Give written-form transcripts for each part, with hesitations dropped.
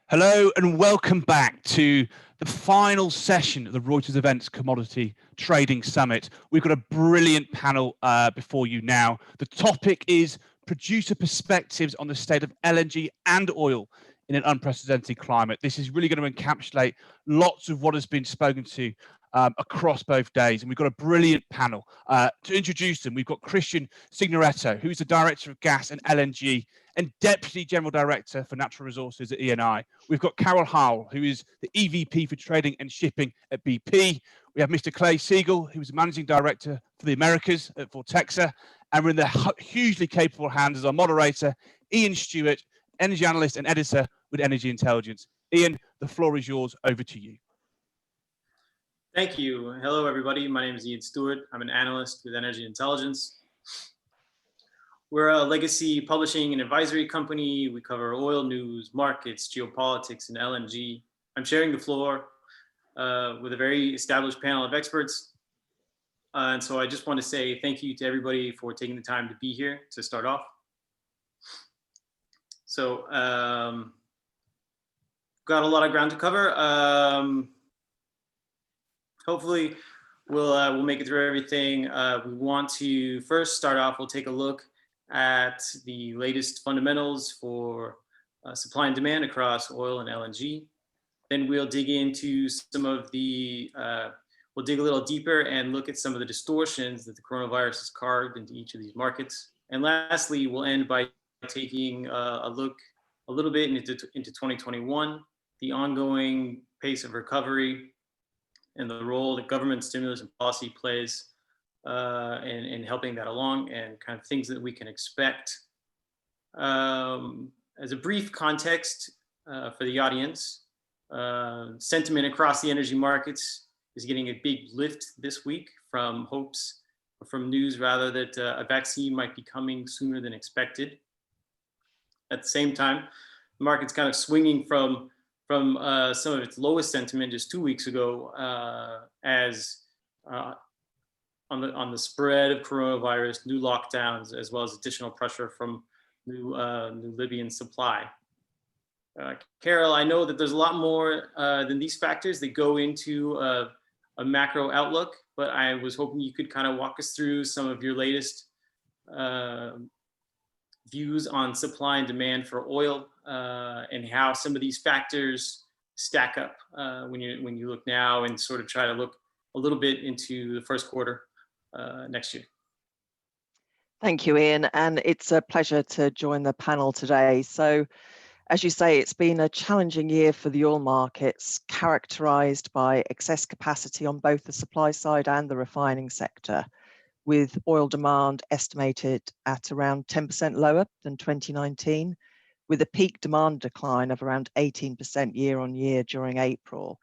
Hello and welcome back to the final session of the Reuters Events Commodity Trading Summit. We've got a brilliant panel before you now. The topic is producer perspectives on the state of LNG and oil in an unprecedented climate. This is really going to encapsulate lots of what has been spoken to across both days. And we've got a brilliant panel. To introduce them, we've got Cristian Signoretto, who's the Director of Gas and LNG and Deputy General Director for Natural Resources at Eni. We've got Howle, who is the EVP for Trading and Shipping at BP. We have Mr. Clay Seigle, who is the Managing Director for the Americas at Vortexa. And we're in the hugely capable hands as our moderator, Ian Stewart, Energy Analyst and Editor with Energy Intelligence. Ian, the floor is yours. Over to you. Thank you. Hello, everybody. My name is Ian Stewart. I'm an analyst with Energy Intelligence. We're a legacy publishing and advisory company. We cover oil news, markets, geopolitics, and LNG. I'm sharing the floor with a very established panel of experts. And so I just want to say thank you to everybody for taking the time to be here to start off. So got a lot of ground to cover. Hopefully we'll make it through everything. We want to first start off, we'll take a look at the latest fundamentals for supply and demand across oil and LNG. Then we'll dig into some of the, we'll dig a little deeper and look at some of the distortions that the coronavirus has carved into each of these markets. And lastly, we'll end by taking a look a little bit into 2021, the ongoing pace of recovery, and the role that government stimulus and policy plays in helping that along, and kind of things that we can expect. As a brief context for the audience, sentiment across the energy markets is getting a big lift this week from hopes, or from news rather, that a vaccine might be coming sooner than expected. At the same time, the market's kind of swinging from some of its lowest sentiment just 2 weeks ago, as on the spread of coronavirus, new lockdowns, as well as additional pressure from new Libyan supply. Carol, I know that there's a lot more than these factors that go into a macro outlook, but I was hoping you could kind of walk us through some of your latest views on supply and demand for oil, and how some of these factors stack up when you look now and sort of try to look a little bit into the first quarter next year. Thank you, Ian, and it's a pleasure to join the panel today. So, as you say, it's been a challenging year for the oil markets, characterized by excess capacity on both the supply side and the refining sector, with oil demand estimated at around 10% lower than 2019, with a peak demand decline of around 18% year on year during April.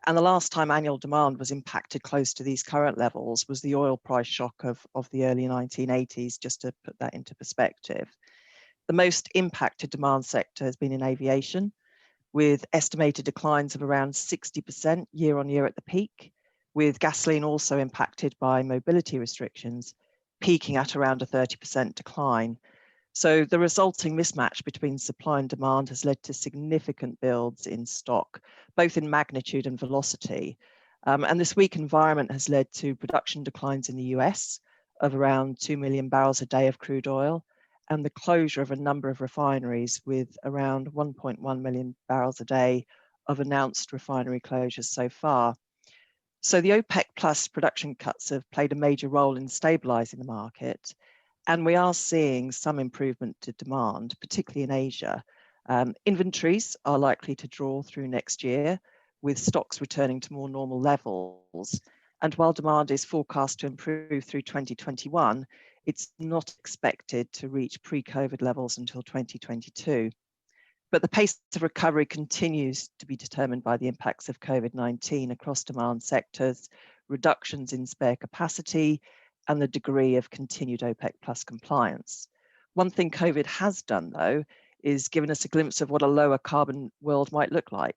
And the last time annual demand was impacted close to these current levels was the oil price shock of the early 1980s, just to put that into perspective. The most impacted demand sector has been in aviation, with estimated declines of around 60% year on year at the peak, with gasoline also impacted by mobility restrictions, peaking at around a 30% decline. So the resulting mismatch between supply and demand has led to significant builds in stock, both in magnitude and velocity. And this weak environment has led to production declines in the US of around 2 million barrels a day of crude oil, and the closure of a number of refineries, with around 1.1 million barrels a day of announced refinery closures so far. So the OPEC plus production cuts have played a major role in stabilizing the market. And we are seeing some improvement to demand, particularly in Asia. Inventories are likely to draw through next year, with stocks returning to more normal levels. And while demand is forecast to improve through 2021, it's not expected to reach pre-COVID levels until 2022. But the pace of recovery continues to be determined by the impacts of COVID-19 across demand sectors, reductions in spare capacity, and the degree of continued OPEC plus compliance. One thing COVID has done, though, is given us a glimpse of what a lower carbon world might look like,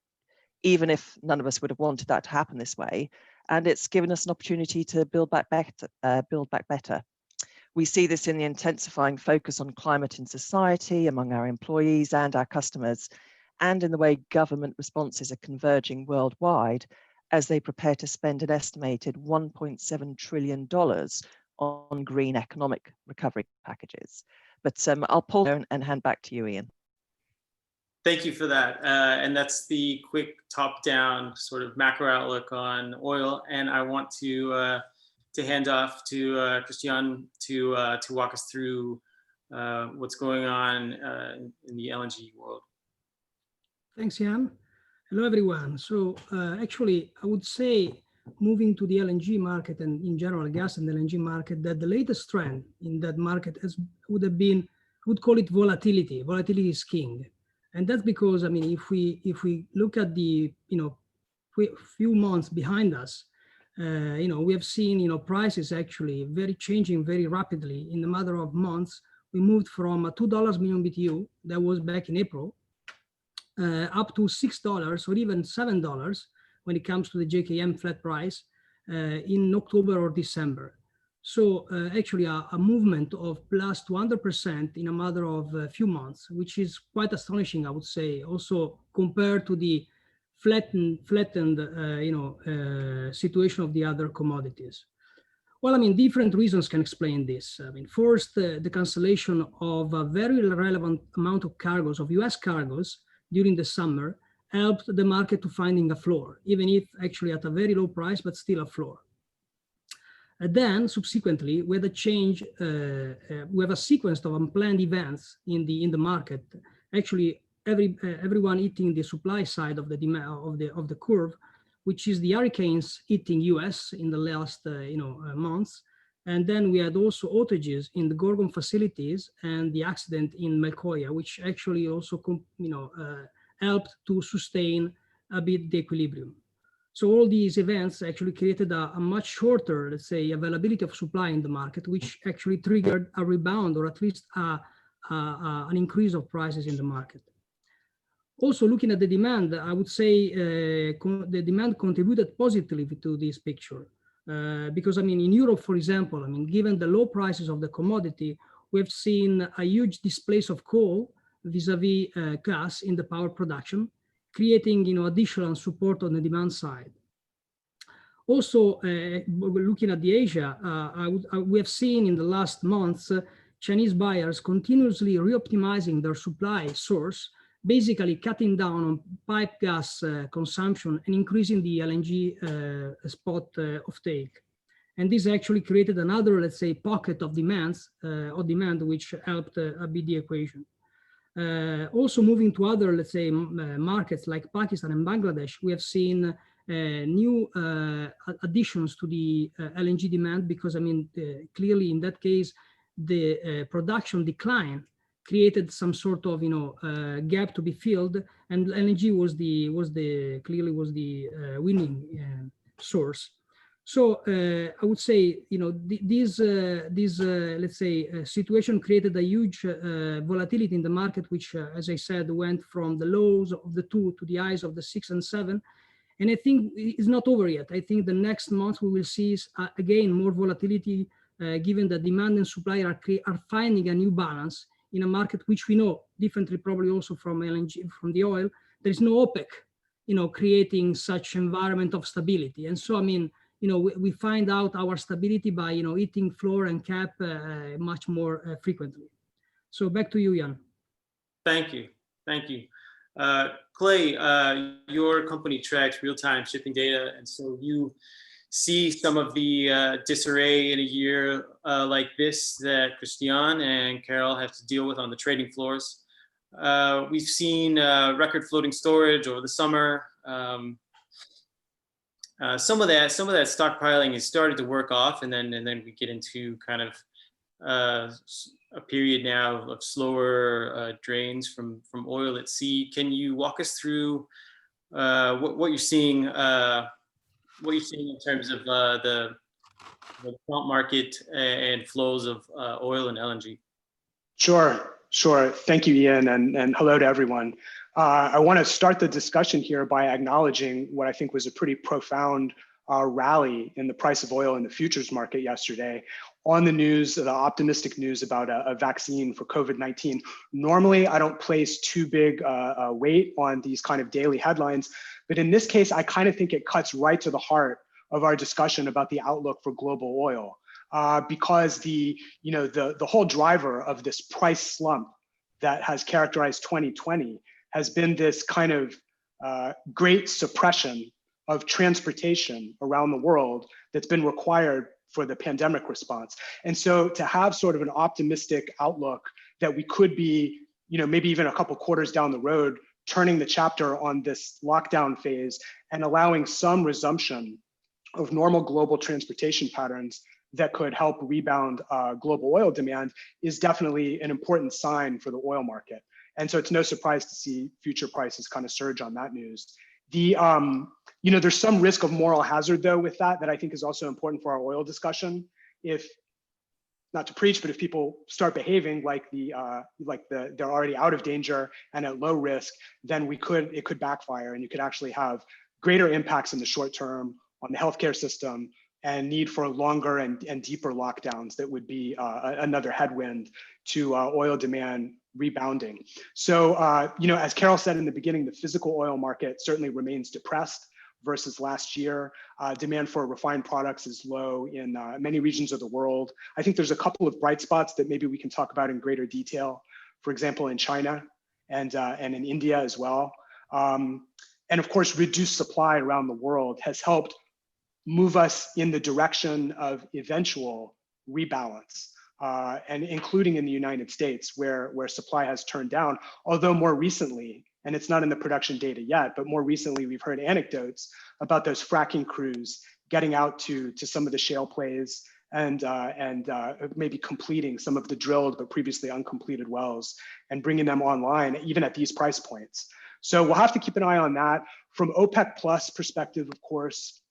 even if none of us would have wanted that to happen this way. And it's given us an opportunity to build back better. We see this in the intensifying focus on climate in society, among our employees and our customers, and in the way government responses are converging worldwide as they prepare to spend an estimated $1.7 trillion on green economic recovery packages. But I'll pause there and hand back to you, Ian. Thank you for that. And that's the quick top-down sort of macro outlook on oil. And I want to hand off to Cristian to walk us through what's going on in the LNG world. Thanks, Ian. Hello, everyone. So actually, I would say moving to the LNG market and in general gas and LNG market, that the latest trend in that market would have been, I would call it volatility. Volatility is king. And that's because, I mean, if we look at the, few months behind us, we have seen, prices actually changing very rapidly in a matter of months. We moved from $2 million BTU, that was back in April, up to $6 or even $7 when it comes to the JKM flat price in October or December. So actually a movement of plus 200% in a matter of a few months, which is quite astonishing, I would say, also compared to the flattened situation of the other commodities. Well, I mean, different reasons can explain this. I mean, first, the cancellation of a very relevant amount of cargoes, of US cargoes during the summer, helped the market to finding a floor, even if actually at a very low price, but still a floor. And then subsequently, we had a change, we have a sequence of unplanned events in the market. Actually, everyone hitting the supply side of the demand of the curve, which is the hurricanes hitting US in the last months. And then we had also outages in the Gorgon facilities and the accident in Melkoya, which actually also helped to sustain a bit the equilibrium. So all these events actually created a much shorter, let's say, availability of supply in the market, which actually triggered a rebound or at least an increase of prices in the market. Also, looking at the demand, I would say the demand contributed positively to this picture. Because, I mean, in Europe, for example, I mean, given the low prices of the commodity, we've seen a huge displace of coal vis-a-vis gas in the power production, creating additional support on the demand side. Also, looking at the Asia, we have seen in the last months Chinese buyers continuously reoptimizing their supply source, basically cutting down on pipe gas consumption and increasing the LNG spot offtake. And this actually created another, let's say, pocket of demand, which helped a bit the equation. Also moving to other, let's say, markets like Pakistan and Bangladesh, we have seen new additions to the LNG demand because, I mean, clearly in that case, the production decline created some sort of gap to be filled, and LNG was the winning source. So I would say this let's say situation created a huge volatility in the market, which as I said went from the lows of the 2 to the highs of the 6 and 7. And I think it's not over yet. I think the next month we will see again more volatility, given that demand and supply are finding a new balance in a market which we know differently, probably also from LNG, from the oil. There is no OPEC, creating such environment of stability. And so, I mean, we find out our stability by, hitting floor and cap much more frequently. So back to you, Jan. Thank you. Clay, your company tracks real-time shipping data, and so you see some of the disarray in a year like this that Cristian and Carol have to deal with on the trading floors. We've seen record floating storage over the summer. Some of that stockpiling has started to work off, and then we get into kind of a period now of slower drains from oil at sea. Can you walk us through what you're seeing? What you're seeing in terms of the prompt market and flows of oil and LNG? Sure. Thank you, Ian, and hello to everyone. I want to start the discussion here by acknowledging what I think was a pretty profound rally in the price of oil in the futures market yesterday on the news, the optimistic news about a vaccine for COVID-19. Normally, I don't place too big a weight on these kind of daily headlines, but in this case, I kind of think it cuts right to the heart of our discussion about the outlook for global oil, because the whole driver of this price slump that has characterized 2020 has been this kind of great suppression of transportation around the world that's been required for the pandemic response. And so to have sort of an optimistic outlook that we could be, maybe even a couple quarters down the road, turning the chapter on this lockdown phase and allowing some resumption of normal global transportation patterns that could help rebound global oil demand is definitely an important sign for the oil market. And so it's no surprise to see future prices kind of surge on that news. There's some risk of moral hazard though with that I think is also important for our oil discussion. If, not to preach, but if people start behaving like they're already out of danger and at low risk, then it could backfire, and you could actually have greater impacts in the short term on the healthcare system and need for longer and deeper lockdowns that would be another headwind to oil demand rebounding. So, as Carol said in the beginning, the physical oil market certainly remains depressed versus last year. Demand for refined products is low in many regions of the world. I think there's a couple of bright spots that maybe we can talk about in greater detail. For example, in China and in India as well. And of course, reduced supply around the world has helped move us in the direction of eventual rebalance, and including in the United States, where supply has turned down, although more recently, and it's not in the production data yet, but more recently we've heard anecdotes about those fracking crews getting out to some of the shale plays and maybe completing some of the drilled but previously uncompleted wells and bringing them online even at these price points. So we'll have to keep an eye on that. From OPEC Plus perspective, of course,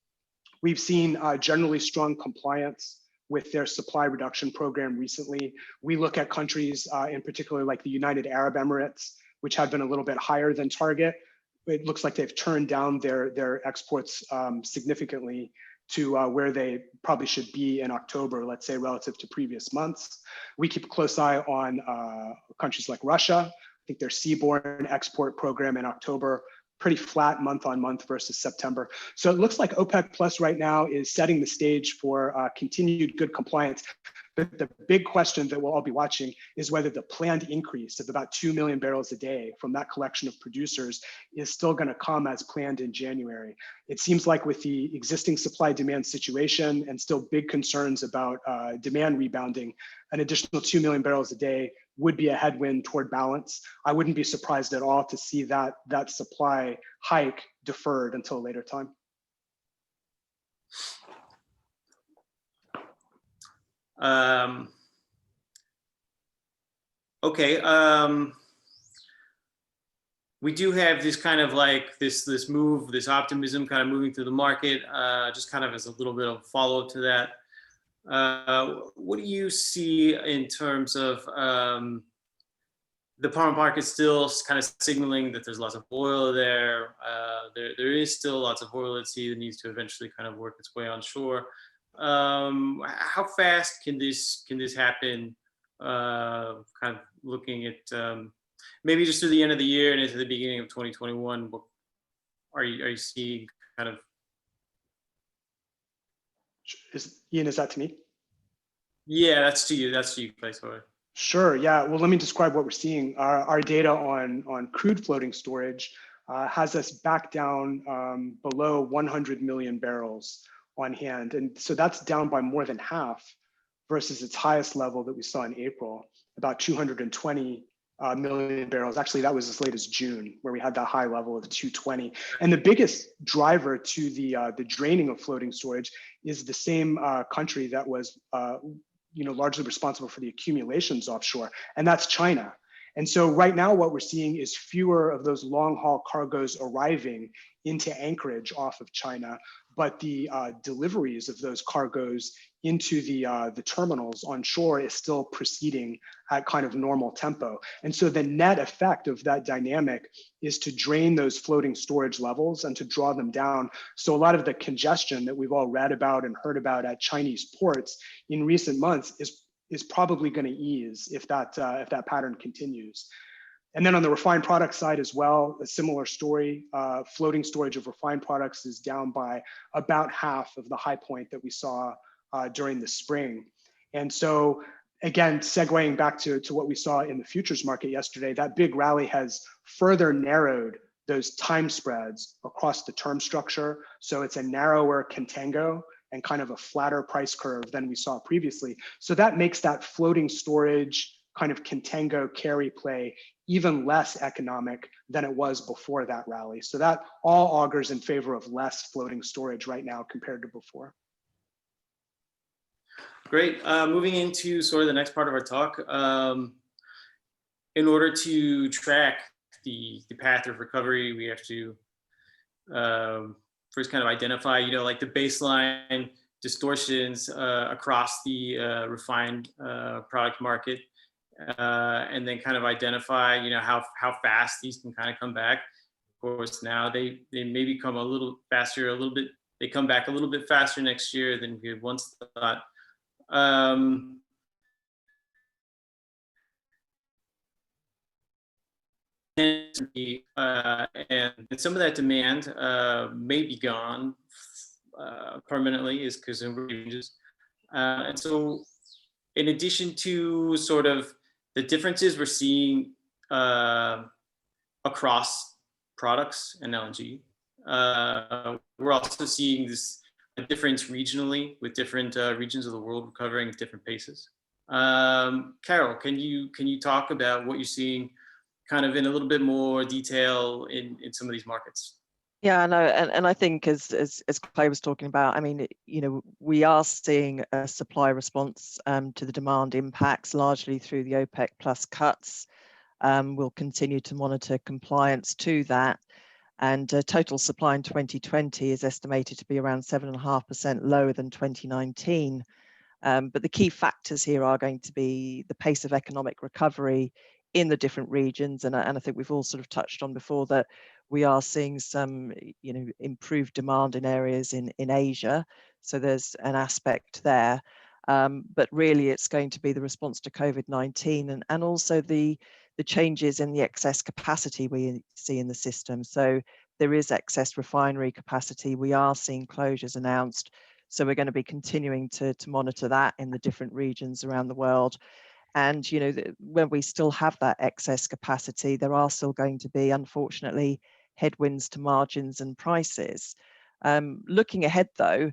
we've seen generally strong compliance with their supply reduction program recently. We look at countries in particular like the United Arab Emirates, which have been a little bit higher than target. It looks like they've turned down their exports significantly to where they probably should be in October, let's say, relative to previous months. We keep a close eye on countries like Russia. I think their seaborne export program in October, pretty flat month on month versus September. So it looks like OPEC Plus right now is setting the stage for continued good compliance. But the big question that we'll all be watching is whether the planned increase of about 2 million barrels a day from that collection of producers is still going to come as planned in January. It seems like with the existing supply demand situation and still big concerns about demand rebounding, an additional 2 million barrels a day would be a headwind toward balance. I wouldn't be surprised at all to see that supply hike deferred until a later time. Okay. We do have this kind of like this move, this optimism kind of moving through the market, just kind of as a little bit of follow-up to that. What do you see in terms of the power market still kind of signaling that there's lots of oil there? There is still lots of oil at sea that needs to eventually kind of work its way onshore. How fast can this happen? Kind of looking at maybe just through the end of the year and into the beginning of 2021. What are you seeing kind of? Ian, is that to me? Yeah, that's to you. That's to you, placeholder. Sure. Yeah. Well, let me describe what we're seeing. Our data on crude floating storage has us back down below 100 million barrels on hand. And so that's down by more than half versus its highest level that we saw in April, about 220 million barrels. Actually, that was as late as June, where we had that high level of 220. And the biggest driver to the draining of floating storage is the same country that was largely responsible for the accumulations offshore, and that's China. And so right now what we're seeing is fewer of those long haul cargoes arriving into anchorage off of China, but the deliveries of those cargoes into the terminals on shore is still proceeding at kind of normal tempo. And so the net effect of that dynamic is to drain those floating storage levels and to draw them down. So a lot of the congestion that we've all read about and heard about at Chinese ports in recent months is probably going to ease if that pattern continues. And then on the refined product side as well, a similar story. Floating storage of refined products is down by about half of the high point that we saw during the spring. And so again, segueing back to what we saw in the futures market yesterday, that big rally has further narrowed those time spreads across the term structure. So it's a narrower contango and kind of a flatter price curve than we saw previously. So that makes that floating storage kind of contango carry play even less economic than it was before that rally. So that all augurs in favor of less floating storage right now compared to before. Great. Moving into sort of the next part of our talk, in order to track the path of recovery, we have to first kind of identify, like the baseline distortions across the refined product market, and then kind of identify, how fast these can kind of come back. Of course, now they maybe come a little faster, they come back a little bit faster next year than we had once thought. And some of that demand may be gone permanently is because of ranges. And so in addition to sort of the differences we're seeing across products and LNG, we're also seeing this difference regionally with different regions of the world recovering at different paces. Carol, can you talk about what you're seeing kind of in a little bit more detail in some of these markets? Yeah, no, and I think as Clay was talking about, I mean, we are seeing a supply response to the demand impacts largely through the OPEC plus cuts. We'll continue to monitor compliance to that. And total supply in 2020 is estimated to be around 7.5% lower than 2019. But the key factors here are going to be the pace of economic recovery in the different regions. And I think we've all sort of touched on before that we are seeing some, improved demand in areas in Asia. So there's an aspect there. But really, it's going to be the response to COVID-19 and also the changes in the excess capacity we see in the system. So there is excess refinery capacity. We are seeing closures announced. So we're going to be continuing to monitor that in the different regions around the world. And, when we still have that excess capacity, there are still going to be, unfortunately, headwinds to margins and prices. Looking ahead, though,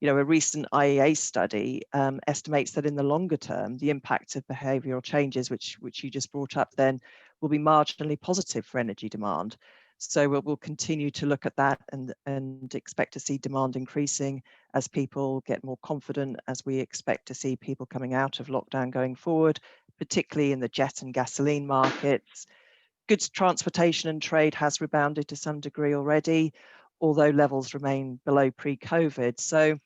a recent IEA study estimates that in the longer term, the impact of behavioural changes, which you just brought up then, will be marginally positive for energy demand. So we'll continue to look at that and expect to see demand increasing as people get more confident, as we expect to see people coming out of lockdown going forward, particularly in the jet and gasoline markets. Goods transportation and trade has rebounded to some degree already, although levels remain below pre-COVID. So,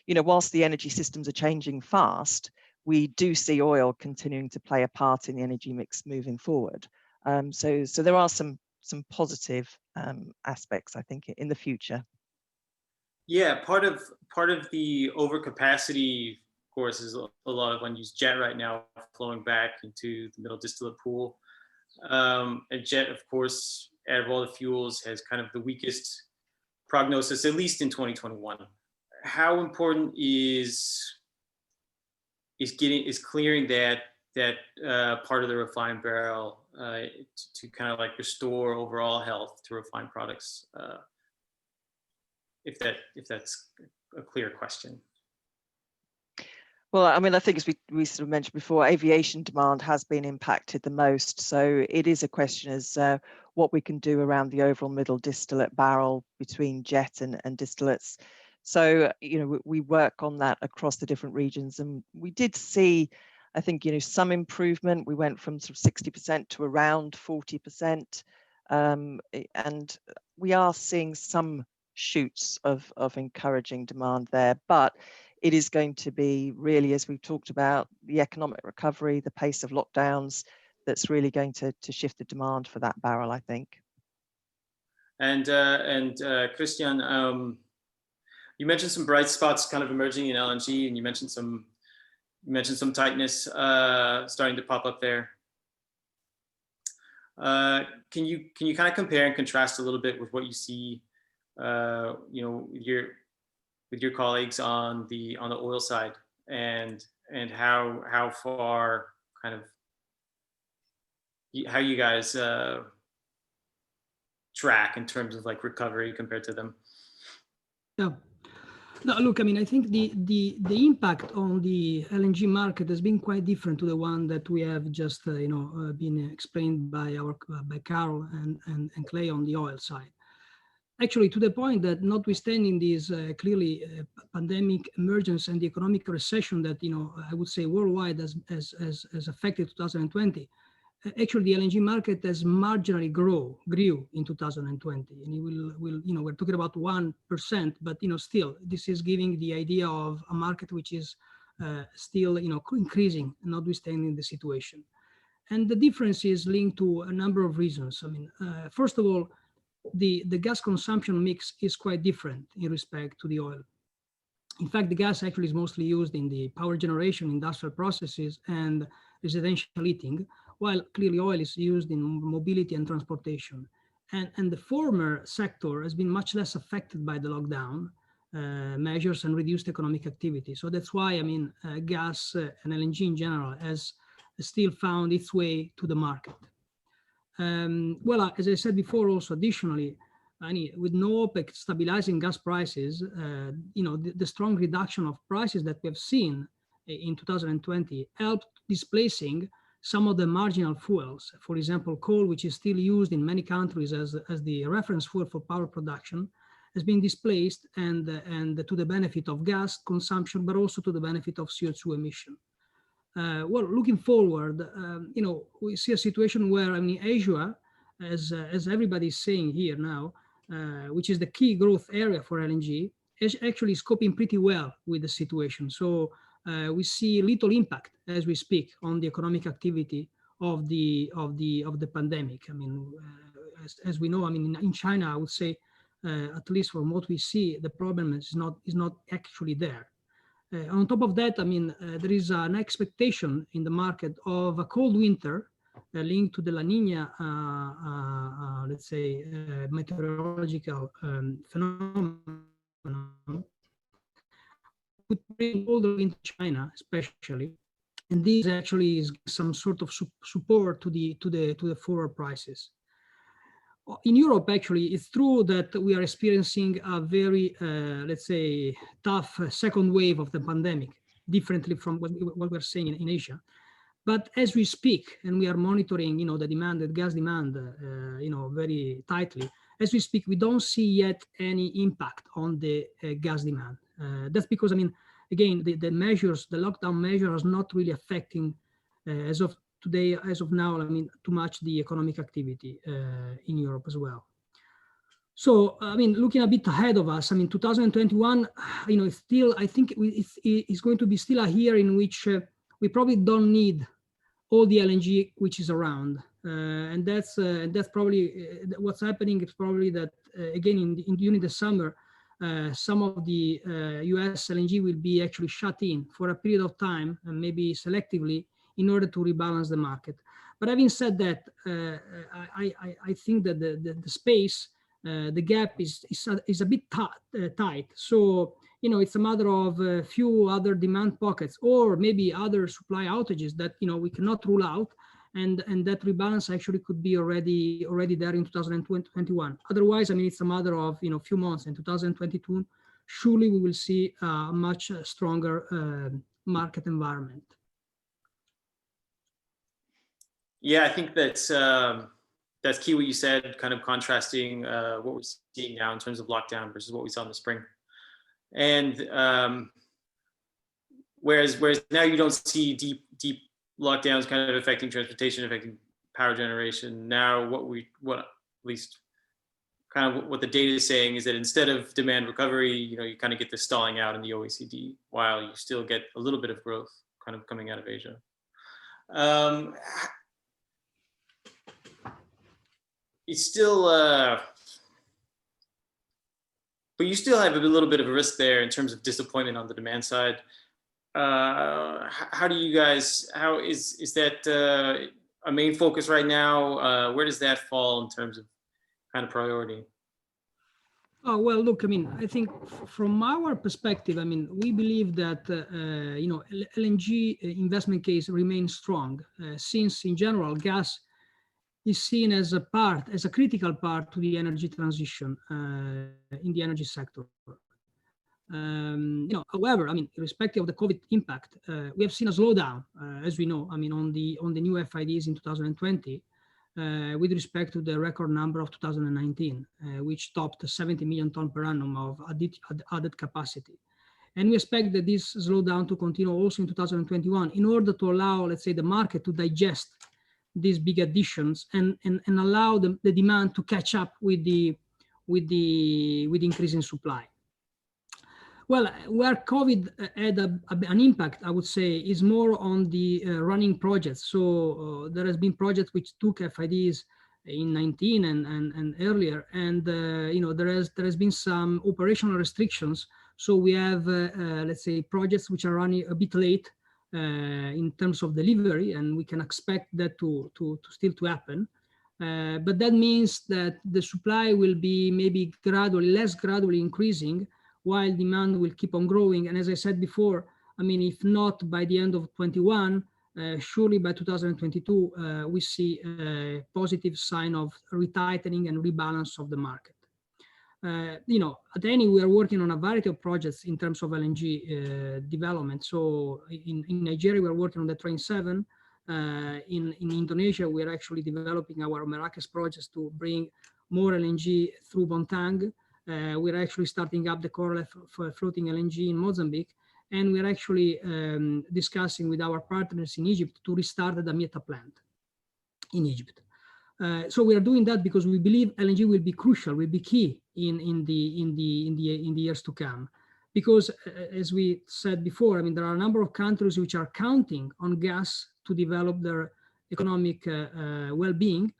whilst the energy systems are changing fast, we do see oil continuing to play a part in the energy mix moving forward. So there are some positive aspects, I think, in the future. Yeah, part of the overcapacity, of course, is a lot of unused jet right now flowing back into the middle distillate pool. And jet, of course, out of all the fuels, has kind of the weakest prognosis, at least in 2021. How important is clearing that part of the refined barrel to kind of like restore overall health to refined products? If that's a clear question. Well, I mean, I think as we sort of mentioned before, aviation demand has been impacted the most. So it is a question as what we can do around the overall middle distillate barrel between jet and distillates. So, we work on that across the different regions. And we did see, I think, some improvement. We went from sort of 60% to around 40%. And we are seeing some shoots of encouraging demand there. But it is going to be really, as we've talked about, the economic recovery, the pace of lockdowns, that's really going to shift the demand for that barrel, I think. And Cristian, you mentioned some bright spots kind of emerging in LNG, and you mentioned some tightness starting to pop up there. Can you kind of compare and contrast a little bit with what you see, with your colleagues on the oil side, and how far kind of how you guys track in terms of like recovery compared to them? Yeah. No, look, I mean, I think the impact on the LNG market has been quite different to the one that we have just been explained by Carol and Clay on the oil side. Actually, to the point that notwithstanding this clearly pandemic emergence and the economic recession that I would say worldwide has affected 2020. Actually, the LNG market has marginally grew in 2020, and it will we're talking about 1%, but still this is giving the idea of a market which is still increasing, notwithstanding the situation. And the difference is linked to a number of reasons. I mean, first of all, the gas consumption mix is quite different in respect to the oil. In fact, the gas actually is mostly used in the power generation, industrial processes, and residential heating, while clearly oil is used in mobility and transportation. And the former sector has been much less affected by the lockdown measures and reduced economic activity. So that's why, I mean, gas and LNG in general has still found its way to the market. Well, as I said before, also additionally, with no OPEC stabilizing gas prices, the strong reduction of prices that we've seen in 2020 helped displacing some of the marginal fuels. For example, coal, which is still used in many countries as the reference fuel for power production, has been displaced and to the benefit of gas consumption, but also to the benefit of CO2 emission. Well, looking forward, we see a situation where, I mean, Asia, as everybody is saying here now, which is the key growth area for LNG, is actually coping pretty well with the situation. So we see little impact as we speak on the economic activity of the pandemic. I mean, as we know, I mean, in China, I would say, at least from what we see, the problem is not actually there. On top of that, I mean, there is an expectation in the market of a cold winter linked to the La Nina, let's say, meteorological phenomenon, would bring colder into China, especially, and this actually is some sort of support to the forward prices. In Europe, actually, it's true that we are experiencing a very, let's say, tough second wave of the pandemic, differently from what we're seeing in Asia. But as we speak, and we are monitoring, the demand, the gas demand, very tightly. As we speak, we don't see yet any impact on the gas demand. That's because, I mean, again, the measures, the lockdown measures, are not really affecting, as of today, as of now, I mean, too much the economic activity in Europe as well. So, I mean, looking a bit ahead of us, I mean, 2021, it's still, I think it's going to be still a year in which we probably don't need all the LNG which is around. And that's probably what's happening. It's probably that, again, during the summer, some of the US LNG will be actually shut in for a period of time, and maybe selectively, in order to rebalance the market. But having said that, I think that the space, the gap is a bit tight. So, it's a matter of a few other demand pockets, or maybe other supply outages that, we cannot rule out, and that rebalance actually could be already there in 2021. Otherwise, I mean, it's a matter of, few months. In 2022, surely we will see a much stronger market environment. Yeah, I think that's key what you said, kind of contrasting what we're seeing now in terms of lockdown versus what we saw in the spring. And whereas now you don't see deep lockdowns kind of affecting transportation, affecting power generation. Now what at least kind of what the data is saying is that instead of demand recovery, you kind of get this stalling out in the OECD, while you still get a little bit of growth kind of coming out of Asia. It's still, but you still have a little bit of a risk there in terms of disappointment on the demand side. How do you guys, how is that a main focus right now? Where does that fall in terms of kind of priority? Oh, well, look, I mean, I think from our perspective, I mean, we believe that, LNG investment case remains strong since in general, gas is seen as a critical part to the energy transition in the energy sector. However, I mean, irrespective of the COVID impact, we have seen a slowdown, as we know, I mean, on the new FIDs in 2020, with respect to the record number of 2019, which topped 70 million ton per annum of added capacity. And we expect that this slowdown to continue also in 2021 in order to allow, let's say, the market to digest these big additions and allow the demand to catch up with the increase in supply. Well, where COVID had an impact, I would say, is more on the running projects. So there has been projects which took FIDs in 19 and earlier, and there has been some operational restrictions. So we have, let's say, projects which are running a bit late in terms of delivery, and we can expect that to still to happen. But that means that the supply will be maybe less gradually increasing, while demand will keep on growing. And as I said before, I mean, if not by the end of 21, surely by 2022, we see a positive sign of retightening and rebalance of the market. At Eni, we are working on a variety of projects in terms of LNG development. So in Nigeria, we're working on the Train 7. In Indonesia, we're actually developing our Merakes projects to bring more LNG through Bontang. We're actually starting up the Coral for floating LNG in Mozambique, and we're actually discussing with our partners in Egypt to restart the Damietta plant in Egypt. So we are doing that because we believe LNG will be crucial, will be key in the years to come. Because as we said before, I mean, there are a number of countries which are counting on gas to develop their economic well-being,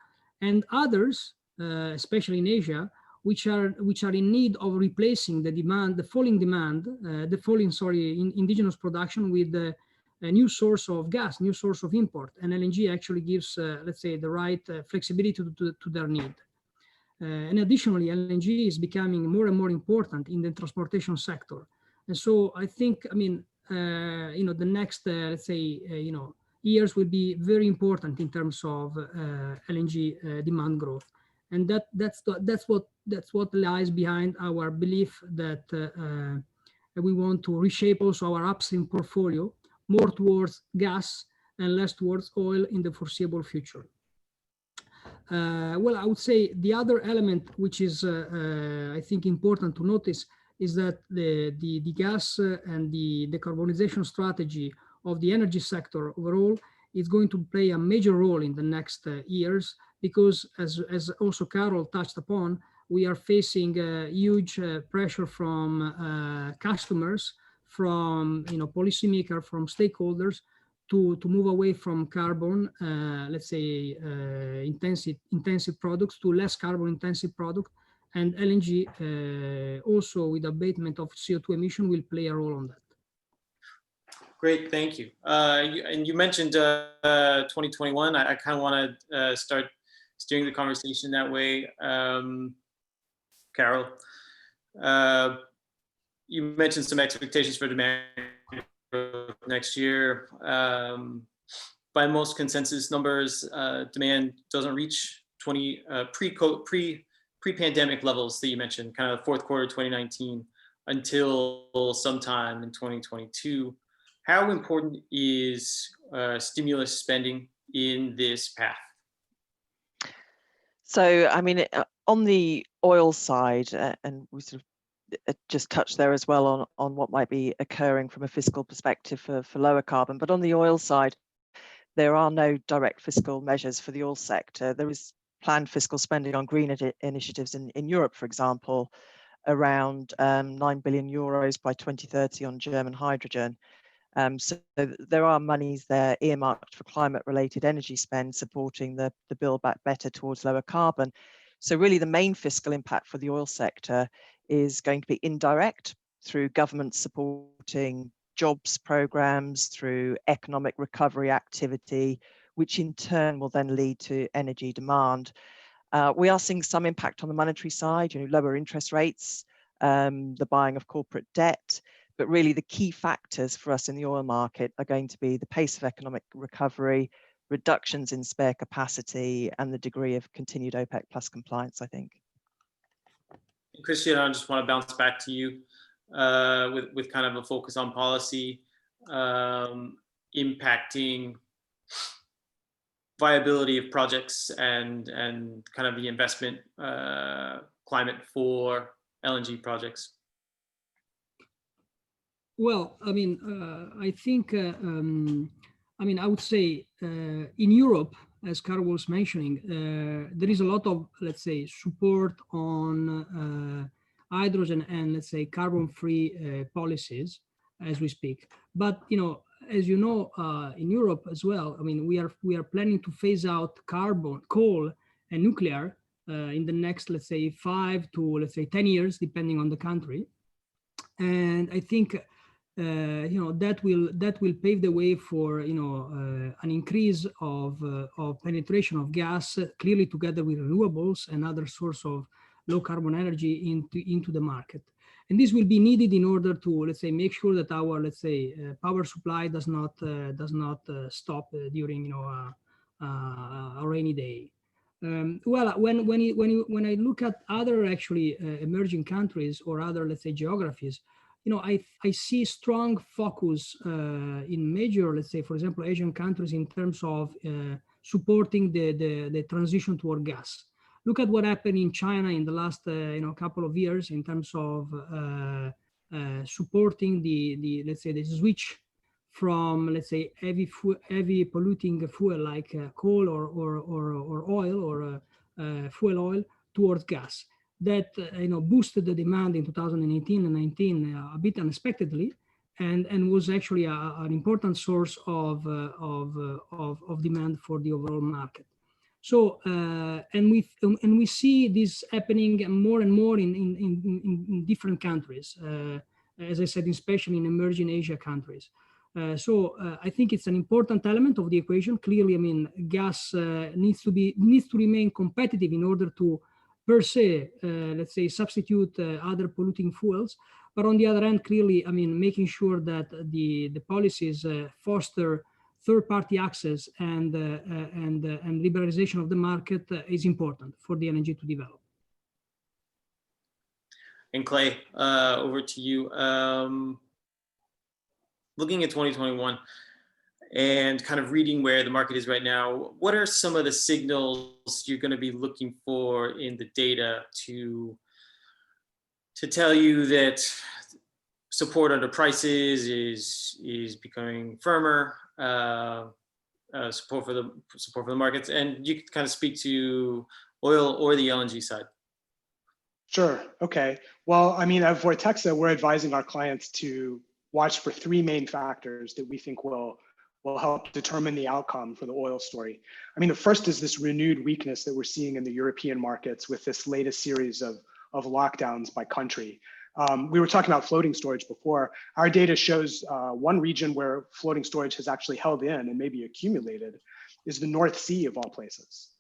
and others, especially in Asia, which are in need of replacing the falling indigenous production with a new source of gas, new source of import. And LNG actually gives, let's say, the right flexibility to their need. And additionally, LNG is becoming more and more important in the transportation sector. And so I think, I mean, the next, let's say, years will be very important in terms of LNG demand growth. And that's what lies behind our belief that we want to reshape also our upstream portfolio more towards gas and less towards oil in the foreseeable future. Well, I would say the other element which is, I think, important to notice is that the gas and the decarbonization strategy of the energy sector overall is going to play a major role in the next years, because as also Carol touched upon, we are facing huge pressure from customers, from policymakers, from stakeholders to move away from carbon, let's say, intensive products to less carbon intensive products. And LNG also with abatement of CO2 emission will play a role on that. Great, thank you. And you mentioned 2021. I kind of want to start steering the conversation that way. Carol, you mentioned some expectations for demand next year. By most consensus numbers, demand doesn't reach pre-pandemic levels that you mentioned, kind of fourth quarter 2019, until sometime in 2022. How important is stimulus spending in this path? So, I mean, on the oil side, and we sort of just touched there as well on what might be occurring from a fiscal perspective for lower carbon. But on the oil side, there are no direct fiscal measures for the oil sector. There is planned fiscal spending on green initiatives in Europe, for example, around 9 billion euros by 2030 on German hydrogen. So there are monies there earmarked for climate-related energy spend, supporting the Build Back Better towards lower carbon. So really the main fiscal impact for the oil sector is going to be indirect through government supporting jobs programs, through economic recovery activity, which in turn will then lead to energy demand. We are seeing some impact on the monetary side, lower interest rates, the buying of corporate debt. But really the key factors for us in the oil market are going to be the pace of economic recovery, reductions in spare capacity, and the degree of continued OPEC plus compliance, I think. Cristian, I just want to bounce back to you with kind of a focus on policy impacting viability of projects and kind of the investment climate for LNG projects. Well, I mean, I think, I would say in Europe, as Carl was mentioning, there is a lot of, let's say, support on hydrogen and, let's say, carbon-free policies as we speak. But, as you know, in Europe as well, I mean, we are planning to phase out coal and nuclear in the next, let's say, 5 to, let's say, 10 years, depending on the country. And I think that will pave the way for an increase of penetration of gas, clearly together with renewables and other source of low carbon energy into the market. And this will be needed in order to, let's say, make sure that our, let's say, power supply does not stop during a rainy day. Well, when I look at other actually emerging countries or other, let's say, geographies, I see strong focus in major, let's say, for example, Asian countries in terms of supporting the transition toward gas. Look at what happened in China in the last couple of years in terms of supporting the let's say the switch from, let's say, heavy polluting fuel like coal or oil or fuel oil towards gas. That boosted the demand in 2018 and 19 a bit unexpectedly, and was actually an important source of demand for the overall market. So and we see this happening more and more in different countries, as I said, especially in emerging Asia countries. So I think it's an important element of the equation. Clearly, I mean, gas needs to remain competitive in order to per se, let's say, substitute other polluting fuels. But on the other hand, clearly, I mean, making sure that the policies foster third-party access and liberalization of the market is important for the LNG to develop. And Clay, over to you. Looking at 2021 and kind of reading where the market is right now, what are some of the signals you're going to be looking for in the data to tell you that support under prices is becoming firmer, support for the markets, and you can kind of speak to oil or the LNG side? Sure. Okay. Well, I mean, at Vortexa, we're advising our clients to watch for 3 main factors that we think will help determine the outcome for the oil story. I mean, the first is this renewed weakness that we're seeing in the European markets with this latest series of lockdowns by country. We were talking about floating storage before. Our data shows one region where floating storage has actually held in and maybe accumulated is the North Sea of all places.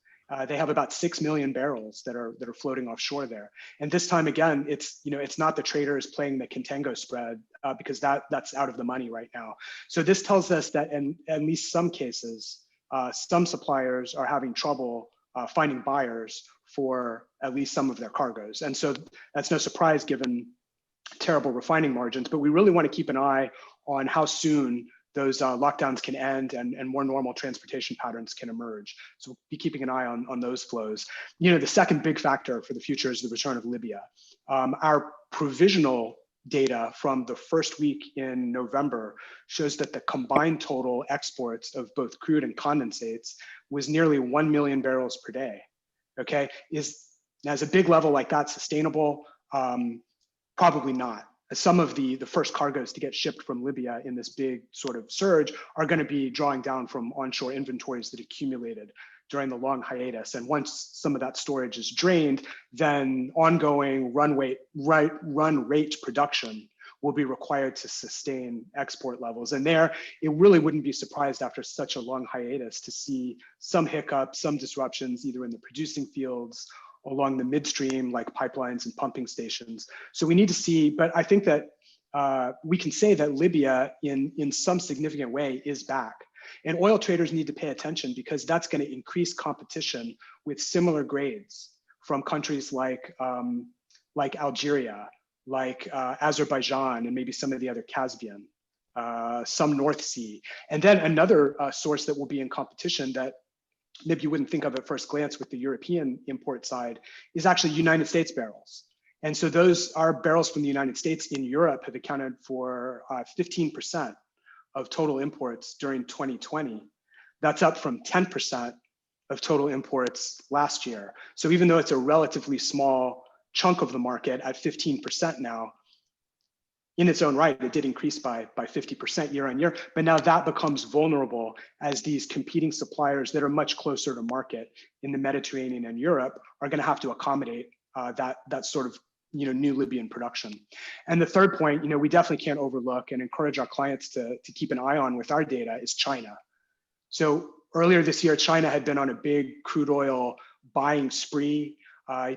They have about 6 million barrels that are floating offshore there. And this time again, it's not the traders playing the contango spread because that's out of the money right now. So this tells us that in at least some cases, some suppliers are having trouble finding buyers for at least some of their cargoes. And so that's no surprise given terrible refining margins, but we really want to keep an eye on how soon those lockdowns can end and more normal transportation patterns can emerge. So we'll be keeping an eye on those flows. The second big factor for the future is the return of Libya. Our provisional data from the first week in November shows that the combined total exports of both crude and condensates was nearly 1 million barrels per day. okay? As a big level like that sustainable? Probably not. Some of the first cargoes to get shipped from Libya in this big sort of surge are going to be drawing down from onshore inventories that accumulated during the long hiatus. And once some of that storage is drained, then ongoing run rate production will be required to sustain export levels. And there, it really wouldn't be surprised after such a long hiatus to see some hiccups, some disruptions, either in the producing fields, along the midstream, like pipelines and pumping stations. So we need to see, but I think that we can say that Libya in some significant way is back. And oil traders need to pay attention because that's going to increase competition with similar grades from countries like Algeria, like Azerbaijan, and maybe some of the other Caspian, some North Sea. And then another source that will be in competition that maybe you wouldn't think of at first glance with the European import side is actually United States barrels. And so those are barrels from the United States in Europe have accounted for 15% of total imports during 2020. That's up from 10% of total imports last year. So even though it's a relatively small chunk of the market at 15% now, in its own right, it did increase by 50% year on year, but now that becomes vulnerable as these competing suppliers that are much closer to market in the Mediterranean and Europe are going to have to accommodate that sort of new Libyan production. And the third point, we definitely can't overlook and encourage our clients to keep an eye on with our data is China. So earlier this year, China had been on a big crude oil buying spree.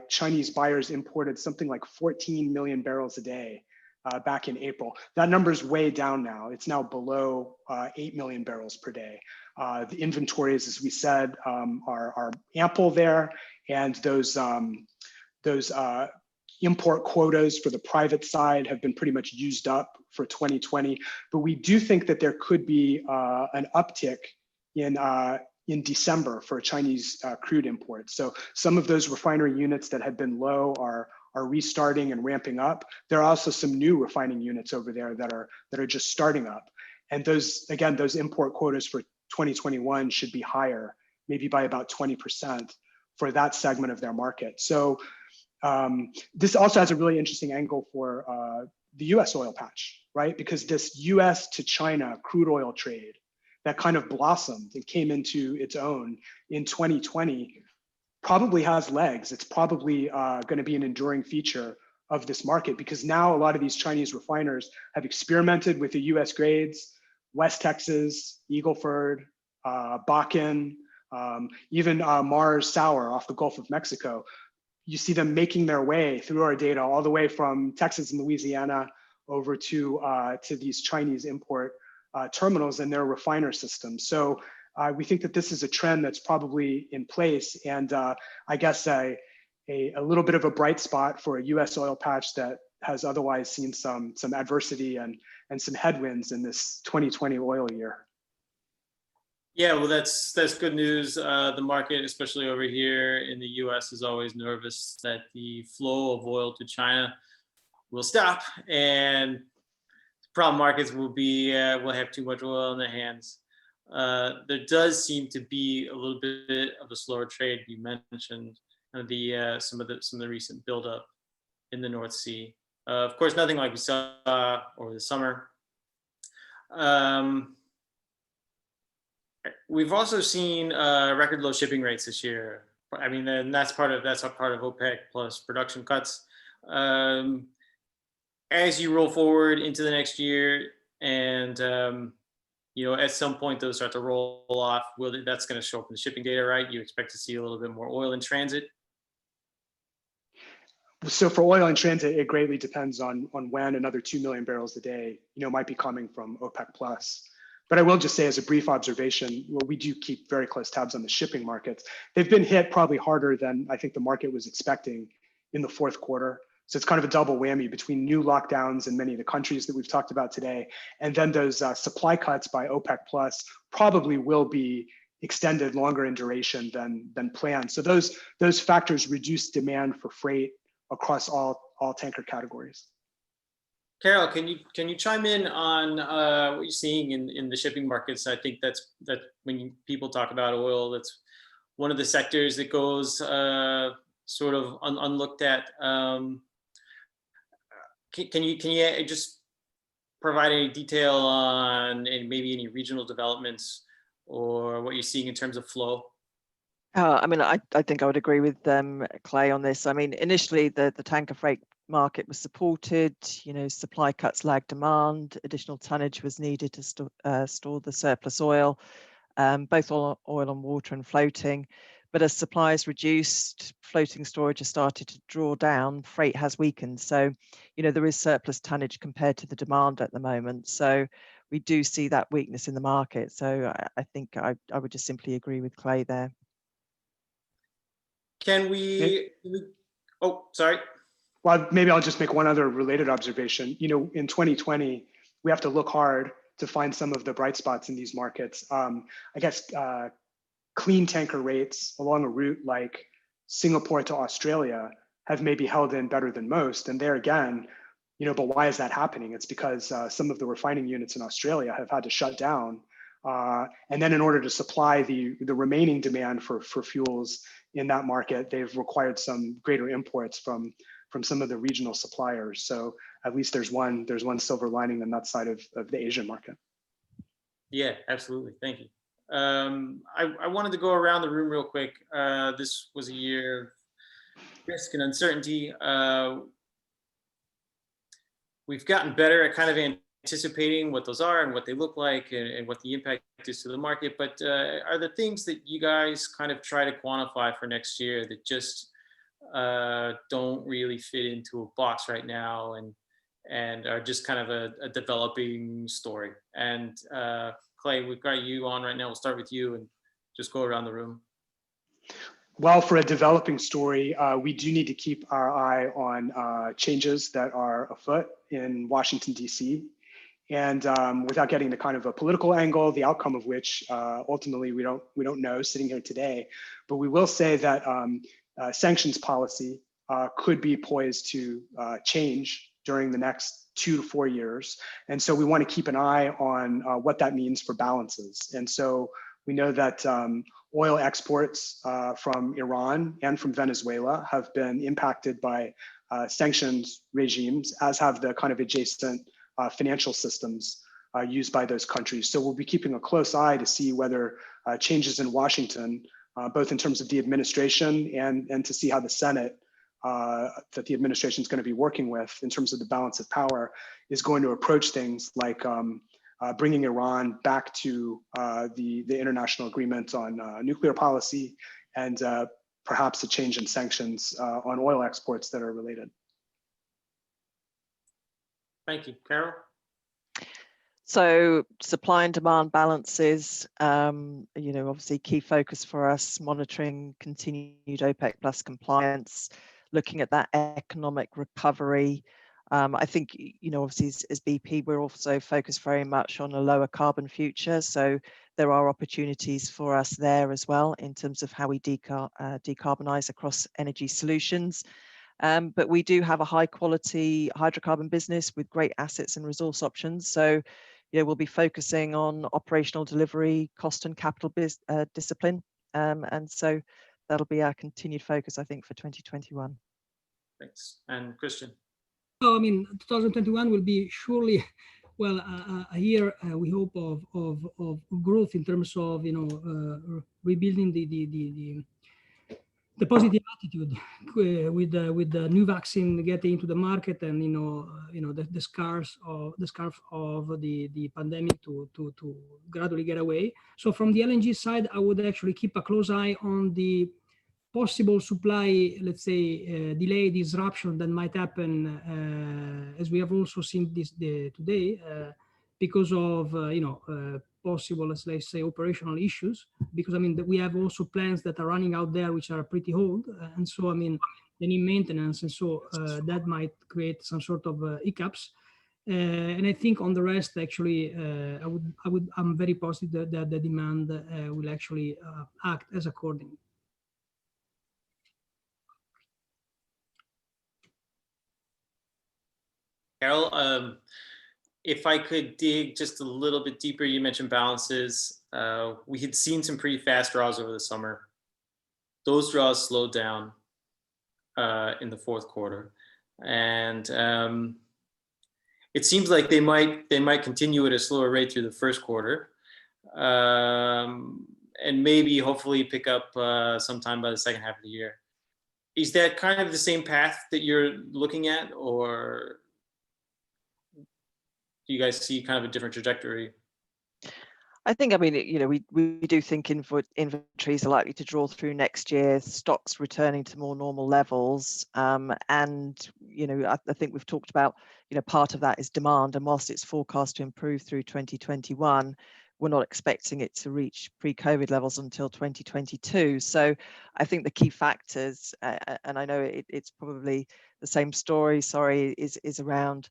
Chinese buyers imported something like 14 million barrels a day back in April. That number is way down now. It's now below 8 million barrels per day. The inventories, as we said, are ample there, and those import quotas for the private side have been pretty much used up for 2020. But we do think that there could be an uptick in December for Chinese crude imports. So some of those refinery units that had been low are restarting and ramping up. There are also some new refining units over there that are just starting up. And those import quotas for 2021 should be higher, maybe by about 20% for that segment of their market. So this also has a really interesting angle for the US oil patch, right? Because this US to China crude oil trade that kind of blossomed and came into its own in 2020 probably has legs. It's probably going to be an enduring feature of this market because now a lot of these Chinese refiners have experimented with the US grades, West Texas, Eagle Ford, Bakken, even Mars Sour off the Gulf of Mexico. You see them making their way through our data all the way from Texas and Louisiana over to these Chinese import terminals and their refiner systems. So we think that this is a trend that's probably in place, and I guess a little bit of a bright spot for a U.S. oil patch that has otherwise seen some adversity and some headwinds in this 2020 oil year. Yeah, well, that's good news. The market, especially over here in the U.S., is always nervous that the flow of oil to China will stop, and problem markets will have too much oil in their hands. There does seem to be a little bit of a slower trade. You mentioned some of the recent buildup in the North Sea. Of course, nothing like we saw over the summer. We've also seen record low shipping rates this year. I mean, and that's part of OPEC plus production cuts. As you roll forward into the next year, and at some point those start to roll off, that's going to show up in the shipping data, right? You expect to see a little bit more oil in transit. So for oil in transit, it greatly depends on when another 2 million barrels a day, might be coming from OPEC plus. But I will just say as a brief observation, we do keep very close tabs on the shipping markets. They've been hit probably harder than I think the market was expecting in the fourth quarter. So it's kind of a double whammy between new lockdowns in many of the countries that we've talked about today. And then those supply cuts by OPEC plus probably will be extended longer in duration than planned. So those factors reduce demand for freight across all tanker categories. Carol, can you chime in on what you're seeing in the shipping markets? I think that when people talk about oil, that's one of the sectors that goes sort of unlooked at. Can you just provide any detail on and maybe any regional developments or what you're seeing in terms of flow? I mean, I think I would agree with Clay on this. I mean, initially the tanker freight market was supported, you know, supply cuts lagged demand, additional tonnage was needed to store the surplus oil, both oil on water and floating. But as supplies reduced, floating storage has started to draw down, freight has weakened. So, you know, there is surplus tonnage compared to the demand at the moment. So we do see that weakness in the market. So I think I would just simply agree with Clay there. Can we, oh, sorry. Well, maybe I'll just make one other related observation. You know, in 2020, we have to look hard to find some of the bright spots in these markets. I guess clean tanker rates along a route like Singapore to Australia have maybe held in better than most. And there again, you know, but why is that happening? It's because some of the refining units in Australia have had to shut down. And then in order to supply the remaining demand for fuels in that market, they've required some greater imports from some of the regional suppliers. So at least there's one silver lining on that side of the Asian market. Yeah, absolutely. Thank you. I wanted to go around the room real quick. This was a year of risk and uncertainty. We've gotten better at kind of anticipating what those are and what they look like and what the impact is to the market. But are there things that you guys kind of try to quantify for next year that just don't really fit into a box right now and are just kind of a developing story? And Clay, we've got you on right now. We'll start with you and just go around the room. Well, for a developing story, we do need to keep our eye on changes that are afoot in Washington, D.C. And without getting to kind of a political angle, the outcome of which ultimately we don't know sitting here today, but we will say that sanctions policy could be poised to change during the next 2 to 4 years. And so we want to keep an eye on what that means for balances. And so we know that oil exports from Iran and from Venezuela have been impacted by sanctions regimes, as have the kind of adjacent financial systems used by those countries. So we'll be keeping a close eye to see whether changes in Washington, both in terms of the administration and to see how the Senate that the administration is going to be working with in terms of the balance of power is going to approach things like bringing Iran back to the international agreement on nuclear policy and perhaps a change in sanctions on oil exports that are related. Thank you. Carol? So supply and demand balances, you know, obviously key focus for us, monitoring continued OPEC plus compliance, looking at that economic recovery. I think, you know, obviously as BP, we're also focused very much on a lower carbon future. So there are opportunities for us there as well in terms of how we decarbonize across energy solutions. But we do have a high quality hydrocarbon business with great assets and resource options. So, you know, we'll be focusing on operational delivery, cost and capital discipline. And so that'll be our continued focus, I think, for 2021. Thanks. And Cristian? So, I mean, 2021 will be surely, well, a year we hope of growth in terms of, you know, rebuilding the positive attitude with the new vaccine getting into the market and the scarf of the pandemic to gradually get away. So from the LNG side, I would actually keep a close eye on the possible supply, let's say, delay disruption that might happen, as we have also seen today, because of possible, let's say, operational issues. Because I mean, we have also plants that are running out there which are pretty old, and so I mean, they need maintenance, and so that might create some sort of hiccups. And I think on the rest, actually, I'm very positive that the demand will actually act as according. Carol, if I could dig just a little bit deeper, you mentioned balances. We had seen some pretty fast draws over the summer. those draws slowed down in the fourth quarter, and it seems like they might continue at a slower rate through the first quarter, and maybe hopefully pick up sometime by the second half of the year. Is that kind of the same path that you're looking at, or do you guys see kind of a different trajectory? I think, I mean, you know, we do think inventories are likely to draw through next year, stocks returning to more normal levels. And, you know, I think we've talked about, you know, part of that is demand. And whilst it's forecast to improve through 2021, we're not expecting it to reach pre-COVID levels until 2022. So I think the key factors, and I know it's probably the same story, is around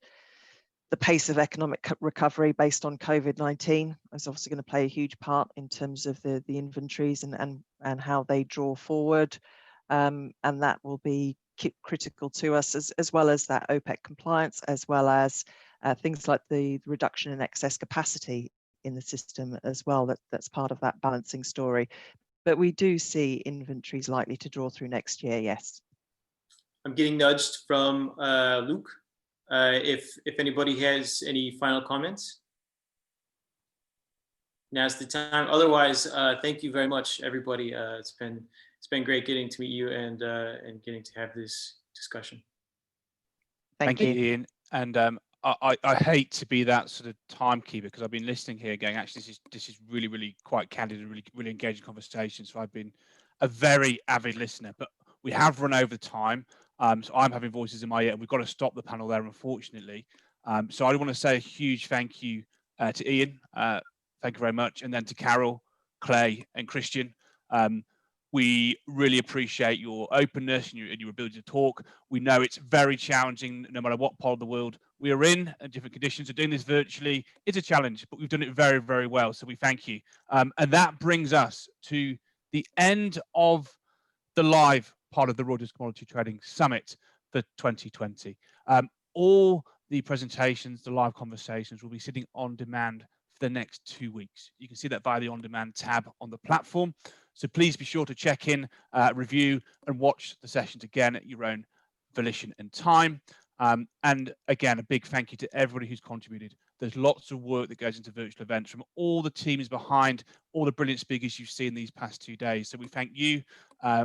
the pace of economic recovery based on COVID-19 is obviously going to play a huge part in terms of the inventories and how they draw forward. And that will be critical to us, as well as that OPEC compliance, as well as things like the reduction in excess capacity in the system as well. That's part of that balancing story. But we do see inventories likely to draw through next year, yes. I'm getting nudged from Luke. If anybody has any final comments, now's the time. Otherwise, thank you very much, everybody. It's been great getting to meet you and getting to have this discussion. Thank you, Ian. And I hate to be that sort of timekeeper, because I've been listening here going, actually, this is really quite candid and really engaging conversation. So I've been a very avid listener, but we have run over the time. So I'm having voices in my ear, and we've got to stop the panel there, unfortunately. So I want to say a huge thank you to Ian. Thank you very much. And then to Carol, Clay, and Cristian. We really appreciate your openness and your ability to talk. We know it's very challenging, no matter what part of the world we are in, and different conditions. So doing this virtually is a challenge, but we've done it very well. So we thank you. And that brings us to the end of the live part of the Reuters Commodity Trading Summit for 2020. All the presentations, the live conversations will be sitting on demand for the next 2 weeks. You can see that via the on demand tab on the platform. So please be sure to check in, review, and watch the sessions again at your own volition and time. And again, a big thank you to everybody who's contributed. There's lots of work that goes into virtual events from all the teams behind all the brilliant speakers you've seen these past 2 days. So we thank you.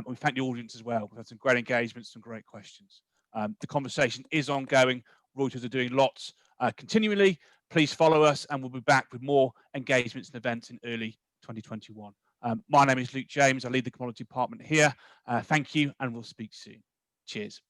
We thank the audience as well. We've had some great engagement, some great questions. The conversation is ongoing. Reuters are doing lots continually. Please follow us, and we'll be back with more engagements and events in early 2021. My name is Luke James. I lead the commodity department here. Thank you, and we'll speak soon. Cheers.